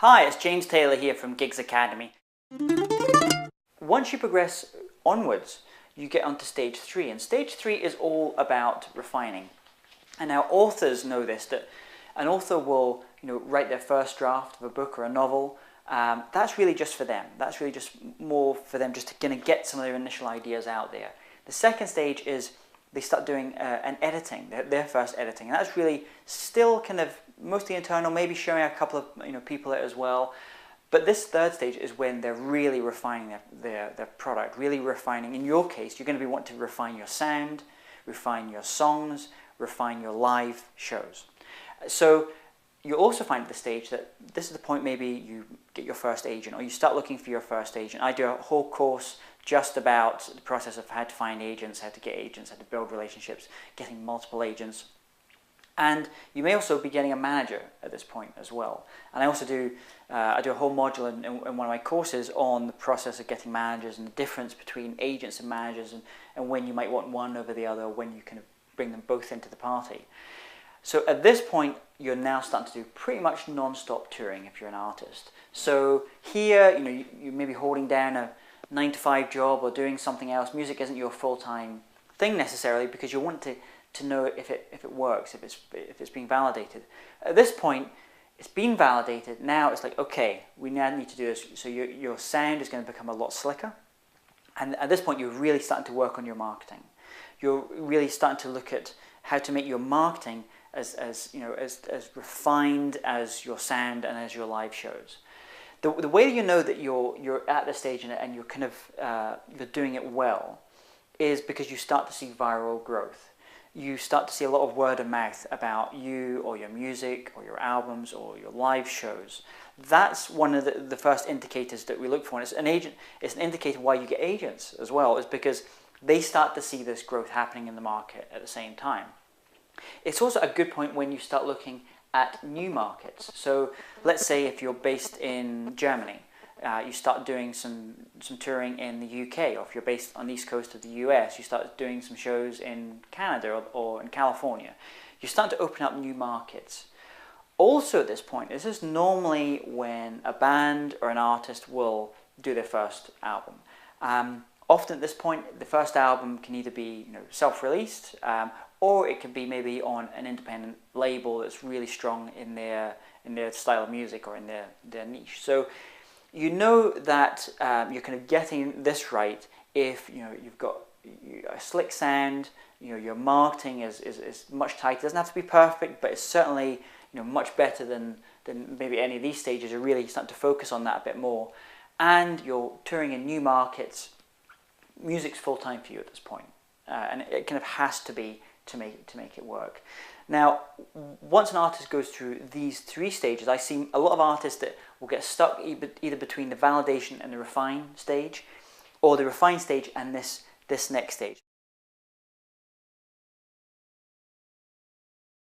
Hi, it's James Taylor here from Gigs Academy. Once you progress onwards, you get onto stage 3, and stage 3 is all about refining. And now authors know this, that an author will write their first draft of a book or a novel. That's really just for them. That's really just more for them just to kind of get some of their initial ideas out there. The second stage is they start doing an editing, their first editing. And that's really still kind of mostly internal, maybe showing a couple of people it as well. But this third stage is when they're really refining their product, really refining. In your case, you're going to be wanting to refine your sound, refine your songs, refine your live shows. So you'll also find at the stage that this is the point maybe you get your first agent, or you start looking for your first agent. I do a whole course just about the process of how to find agents, how to get agents, how to build relationships, getting multiple agents. And you may also be getting a manager at this point as well. And I also do a whole module in one of my courses on the process of getting managers and the difference between agents and managers, and when you might want one over the other, when you kind of bring them both into the party. So at this point, you're now starting to do pretty much non-stop touring if you're an artist. So here, you may be holding down a 9-to-5 job or doing something else. Music isn't your full-time thing necessarily, because you want to know if it works, if it's being validated. At this point, it's been validated. Now it's like, okay, we now need to do this. So your sound is going to become a lot slicker. And at this point, you're really starting to work on your marketing. You're really starting to look at how to make your marketing as refined as your sound and as your live shows. The way you know that you're at this stage and you're kind of you're doing it well is because you start to see viral growth. You start to see a lot of word of mouth about you or your music or your albums or your live shows. That's one of the first indicators that we look for. And it's an indicator why you get agents as well, is because they start to see this growth happening in the market at the same time. It's also a good point when you start looking at new markets. So let's say if you're based in Germany, you start doing some touring in the UK, or if you're based on the east coast of the US, you start doing some shows in Canada or in California. You start to open up new markets. Also at this point, this is normally when a band or an artist will do their first album. Often at this point, the first album can either be self-released, or it can be maybe on an independent label that's really strong in their style of music or in their niche. So you know that you're kind of getting this right if you've got a slick sound. Your marketing is much tighter. It doesn't have to be perfect, but it's certainly much better than maybe any of these stages. You're really starting to focus on that a bit more, and you're touring in new markets. Music's full time for you at this point, and it kind of has to be to make it work. Now, once an artist goes through these 3 stages, I see a lot of artists that will get stuck either between the validation and the refine stage, or the refine stage and this next stage.